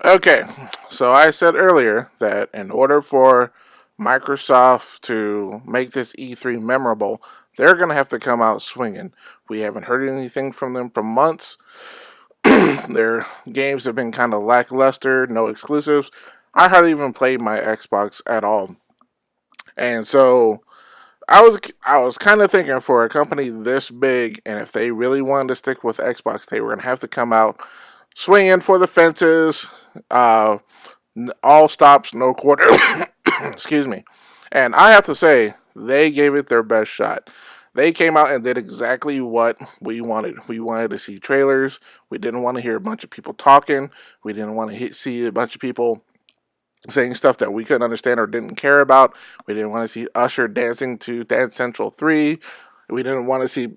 Okay, so I said earlier that in order for Microsoft to make this E3 memorable, they're going to have to come out swinging. We haven't heard anything from them for months. Their games have been kind of lackluster, no exclusives. I hardly even played my Xbox at all. And so I was kind of thinking for a company this big, and if they really wanted to stick with Xbox, they were going to have to come out swinging for the fences, uh, all stops, no quarter. Excuse me. And I have to say, they gave it their best shot. They came out and did exactly what we wanted. We wanted to see trailers. We didn't want to hear a bunch of people talking. We didn't want to see a bunch of people saying stuff that we couldn't understand or didn't care about. We didn't want to see Usher dancing to Dance Central 3. We didn't want to see,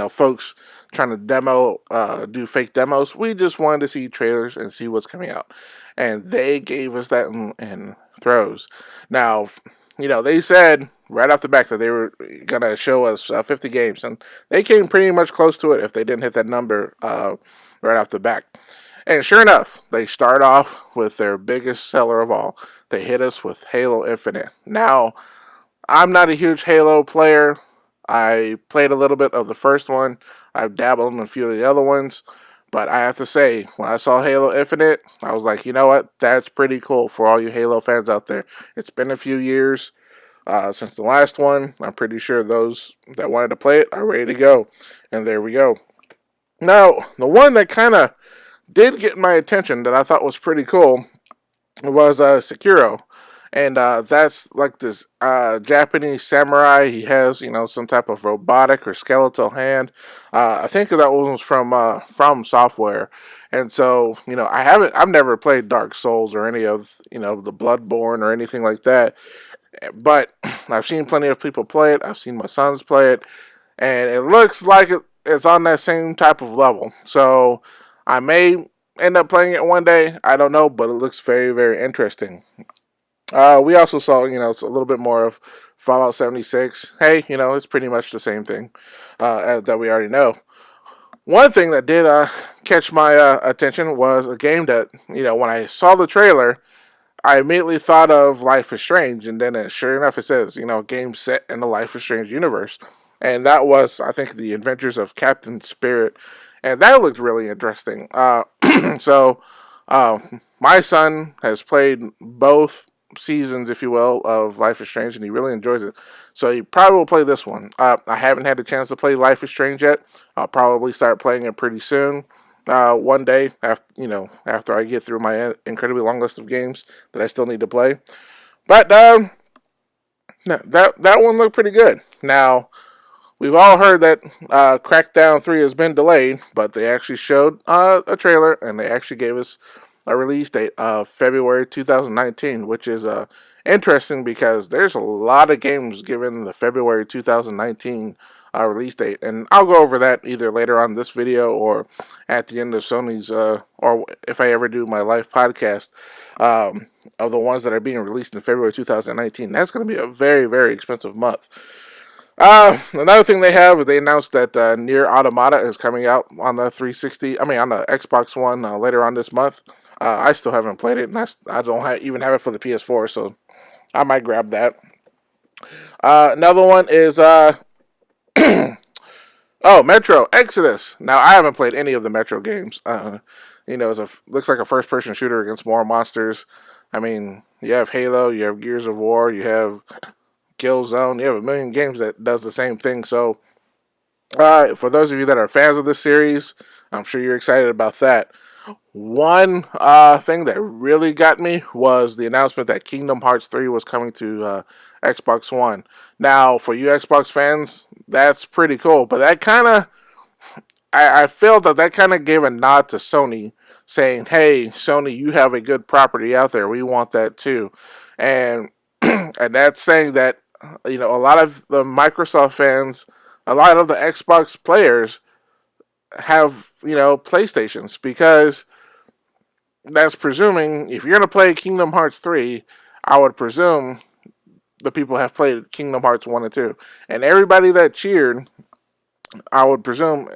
folks trying to do fake demos. We just wanted to see trailers and see what's coming out. And they gave us that in throws. Now, they said right off the back that they were going to show us 50 games. And they came pretty much close to it if they didn't hit that number right off the back. And sure enough, they start off with their biggest seller of all. They hit us with Halo Infinite. Now, I'm not a huge Halo player. I played a little bit of the first one. I've dabbled in a few of the other ones. But I have to say, when I saw Halo Infinite, I was like, you know what? That's pretty cool for all you Halo fans out there. It's been a few years since the last one. I'm pretty sure those that wanted to play it are ready to go. And there we go. Now, the one that kind of did get my attention that I thought was pretty cool was Sekiro. And that's like this Japanese samurai. He has, some type of robotic or skeletal hand. I think that was from Software. And so, I've never played Dark Souls or any of, the Bloodborne or anything like that. But I've seen plenty of people play it. I've seen my sons play it, and it looks like it's on that same type of level. So I may end up playing it one day. I don't know, but it looks very, very interesting. We also saw, it's a little bit more of Fallout 76. Hey, it's pretty much the same thing that we already know. One thing that did catch my attention was a game that, when I saw the trailer, I immediately thought of Life is Strange, and then sure enough, it says, game set in the Life is Strange universe. And that was, I think, The Adventures of Captain Spirit. And that looked really interesting. So, uh, my son has played both seasons, if you will, of Life is Strange, and he really enjoys it. So he probably will play this one. I haven't had the chance to play Life is Strange yet. I'll probably start playing it pretty soon. One day after I get through my incredibly long list of games that I still need to play. But that one looked pretty good. Now we've all heard that Crackdown 3 has been delayed, but they actually showed a trailer and they actually gave us a release date of February 2019, which is interesting because there's a lot of games given the February 2019 release date, and I'll go over that either later on this video or at the end of Sony's, or if I ever do my live podcast of the ones that are being released in February 2019. That's going to be a very, very expensive month. Another thing they have is they announced that Nier Automata is coming out on the 360. I mean, on the Xbox One later on this month. I still haven't played it, and I don't even have it for the PS4, so I might grab that. Another one is oh, Metro Exodus. Now I haven't played any of the Metro games. Looks like a first-person shooter against more monsters. I mean, you have Halo, you have Gears of War, you have Killzone. You have a million games that does the same thing. So, for those of you that are fans of this series, I'm sure you're excited about that. One thing that really got me was the announcement that Kingdom Hearts 3 was coming to Xbox One. Now, for you Xbox fans, that's pretty cool. But that kind of, I feel that kind of gave a nod to Sony, saying, "Hey, Sony, you have a good property out there. We want that too." And and that's saying that a lot of the Microsoft fans, a lot of the Xbox players have PlayStations, because that's presuming if you're going to play Kingdom Hearts 3, I would presume the people have played Kingdom Hearts 1 and 2. And everybody that cheered, I would presume,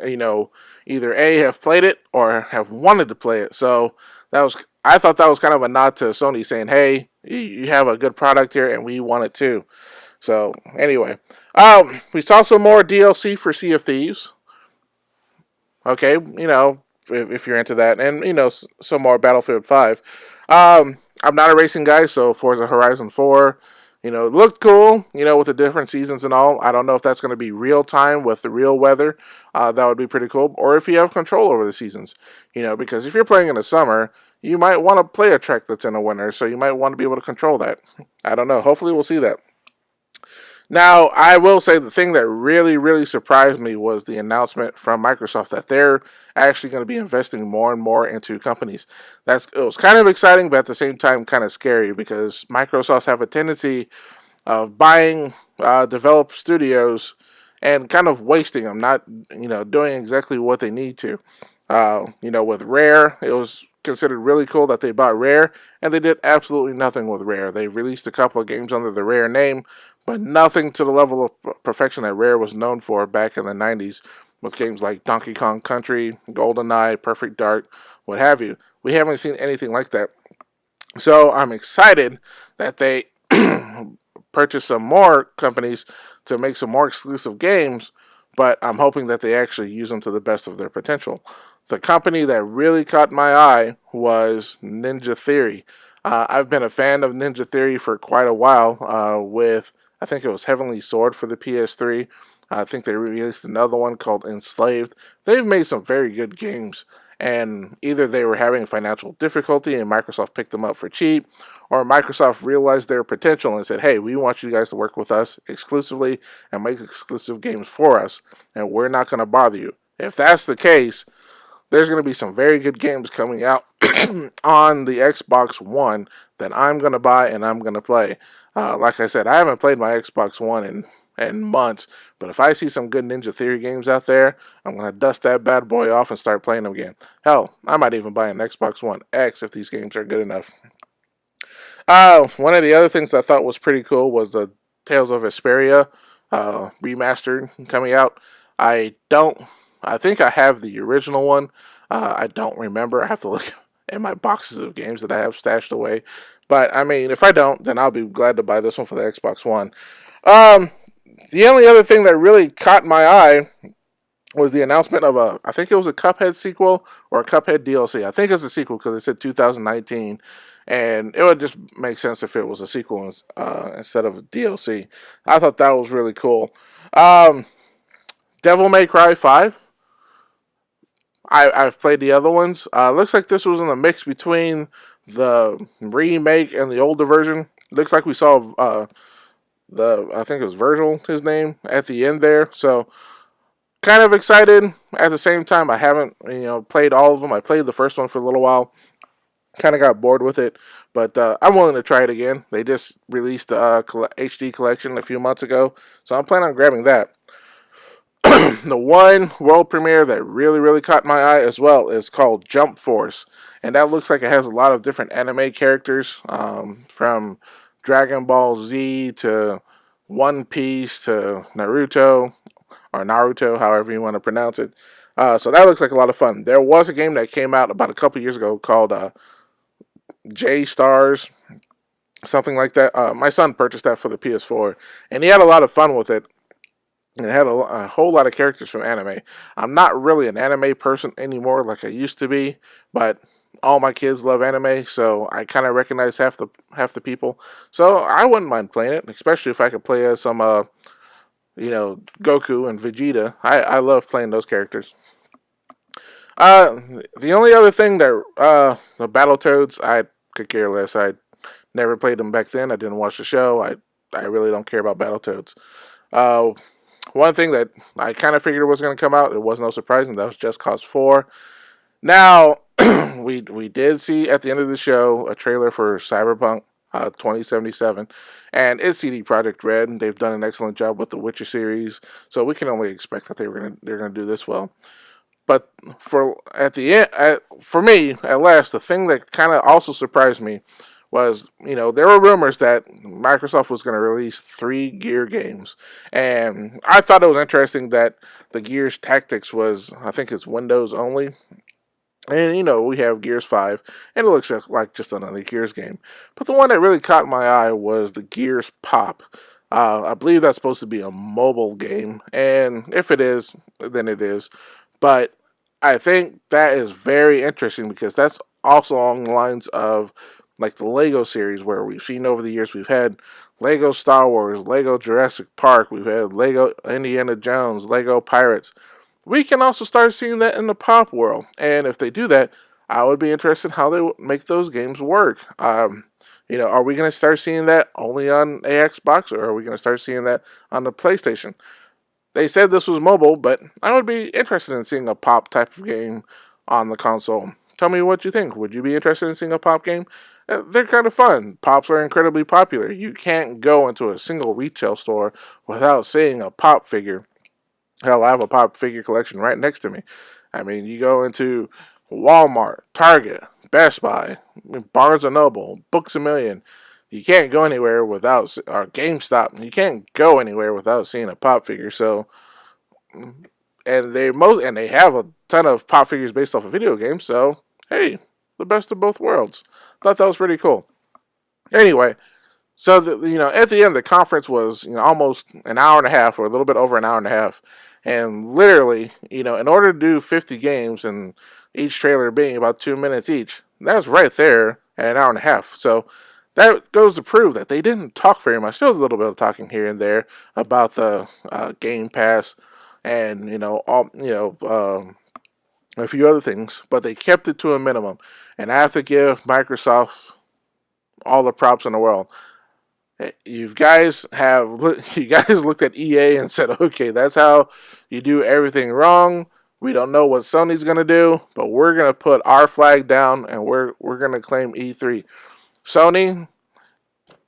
either A, have played it or have wanted to play it. So That was I thought that was kind of a nod to Sony saying, "Hey, you have a good product here, and we want it too." So anyway, we saw some more DLC for Sea of Thieves. Okay, if you're into that, and some more Battlefield 5. I'm not a racing guy, so Forza Horizon 4, it looked cool, with the different seasons and all. I don't know if that's going to be real time with the real weather. That would be pretty cool. Or if you have control over the seasons, because if you're playing in the summer, you might want to play a track that's in the winter, so you might want to be able to control that. I don't know. Hopefully, we'll see that. Now, I will say the thing that really, really surprised me was the announcement from Microsoft that they're actually going to be investing more and more into companies. It was kind of exciting, but at the same time, kind of scary because Microsoft have a tendency of buying developed studios and kind of wasting them, not doing exactly what they need to. With Rare, it was considered really cool that they bought Rare, and they did absolutely nothing with Rare. They released a couple of games under the Rare name, but nothing to the level of perfection that Rare was known for back in the 90s with games like Donkey Kong Country, GoldenEye, Perfect Dark, what have you. We haven't seen anything like that. So I'm excited that they purchase some more companies to make some more exclusive games, but I'm hoping that they actually use them to the best of their potential. The company that really caught my eye was Ninja Theory. I've been a fan of Ninja Theory for quite a while. I think it was Heavenly Sword for the PS3. I think they released another one called Enslaved. They've made some very good games, and either they were having financial difficulty and Microsoft picked them up for cheap, or Microsoft realized their potential and said, "Hey, we want you guys to work with us exclusively and make exclusive games for us, and we're not going to bother you." If that's the case, there's going to be some very good games coming out on the Xbox One that I'm going to buy and I'm going to play. Like I said, I haven't played my Xbox One in months, but if I see some good Ninja Theory games out there, I'm going to dust that bad boy off and start playing them again. Hell, I might even buy an Xbox One X if these games are good enough. One of the other things I thought was pretty cool was the Tales of Vesperia remastered coming out. I don't. I think I have the original one. I don't remember. I have to look at my boxes of games that I have stashed away. But I mean, if I don't, then I'll be glad to buy this one for the Xbox One. Um, the only other thing that really caught my eye was the announcement of I think it was a Cuphead sequel or a Cuphead DLC. I think it's a sequel because it said 2019, and it would just make sense if it was a sequel instead of a DLC. I thought that was really cool. Um, Devil May Cry 5. I've played the other ones. Looks like this was in a mix between the remake and the older version. Looks like we saw I think it was Virgil, his name, at the end there. So kind of excited. At the same time, I haven't played all of them. I played the first one for a little while. Kind of got bored with it, but I'm willing to try it again. They just released the HD collection a few months ago, so I'm planning on grabbing that. The one world premiere that really, really caught my eye as well is called Jump Force, and that looks like it has a lot of different anime characters, from Dragon Ball Z to One Piece to Naruto, or Naruto, however you want to pronounce it. So that looks like a lot of fun. There was a game that came out about a couple years ago called J Stars, something like that. My son purchased that for the PS4, and he had a lot of fun with it. And it had a whole lot of characters from anime. I'm not really an anime person anymore like I used to be, but all my kids love anime, so I kind of recognize half the people. So I wouldn't mind playing it, especially if I could play as some Goku and Vegeta. I love playing those characters. Uh, the only other thing that the Battletoads, I could care less. I never played them back then. I didn't watch the show. I really don't care about Battletoads. Uh, One thing that I kind of figured was going to come out, it was no surprise, and that was Just Cause 4. Now, we did see at the end of the show a trailer for Cyberpunk 2077, and it's CD Projekt Red, and they've done an excellent job with the Witcher series, so we can only expect that they're gonna do this well. But for me, at last, the thing that kind of also surprised me was, there were rumors that Microsoft was going to release 3 Gear games, and I thought it was interesting that the Gears Tactics was, I think it's Windows only, And, we have Gears 5, and it looks like just another Gears game. But the one that really caught my eye was the Gears Pop. I believe that's supposed to be a mobile game, and if it is, then it is. But I think that is very interesting because that's also along the lines of like the Lego series, where we've seen over the years we've had Lego Star Wars, Lego Jurassic Park, we've had Lego Indiana Jones, Lego Pirates. We can also start seeing that in the pop world. And if they do that, I would be interested in how they make those games work. Are we going to start seeing that only on a Xbox, or are we going to start seeing that on the PlayStation? They said this was mobile, but I would be interested in seeing a pop type of game on the console. Tell me what you think. Would you be interested in seeing a pop game? They're kind of fun. Pops are incredibly popular. You can't go into a single retail store without seeing a pop figure. Hell, I have a pop figure collection right next to me. I mean, you go into Walmart, Target, Best Buy, Barnes & Noble, Books A Million. You can't go anywhere without, or GameStop. You can't go anywhere without seeing a pop figure. So, and they have a ton of pop figures based off of video games. So, hey, the best of both worlds. Thought that was pretty cool. Anyway, so at the end, the conference was almost an hour and a half, or a little bit over an hour and a half, and literally, in order to do 50 games and each trailer being about 2 minutes each, that was right there at an hour and a half. So that goes to prove that they didn't talk very much. There was a little bit of talking here and there about the Game Pass and a few other things, but they kept it to a minimum. And I have to give Microsoft all the props in the world. You guys looked at EA and said, okay, that's how you do everything wrong. We don't know what Sony's gonna do, but we're gonna put our flag down and we're gonna claim E3. Sony,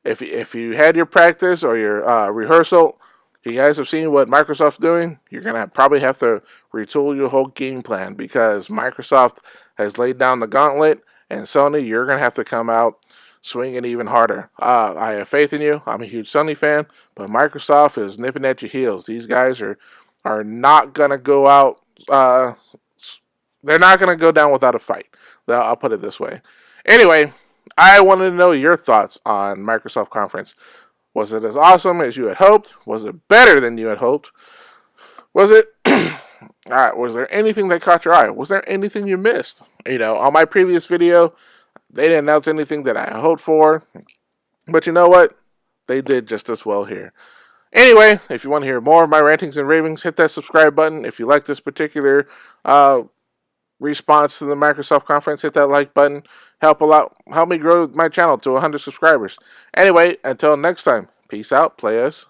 if you had your practice or your rehearsal, you guys have seen what Microsoft's doing. You're gonna probably have to retool your whole game plan because Microsoft has laid down the gauntlet, and Sony, you're gonna have to come out swinging even harder. I have faith in you. I'm a huge Sony fan, but Microsoft is nipping at your heels. These guys are not gonna go out. They're not gonna go down without a fight. I'll put it this way. Anyway, I wanted to know your thoughts on Microsoft conference. Was it as awesome as you had hoped? Was it better than you had hoped? Was it? Alright, was there anything that caught your eye? Was there anything you missed? On my previous video, they didn't announce anything that I hoped for. But you know what? They did just as well here. Anyway, if you want to hear more of my rantings and ravings, hit that subscribe button. If you like this particular response to the Microsoft conference, hit that like button. Help me grow my channel to 100 subscribers. Anyway, until next time, peace out, players.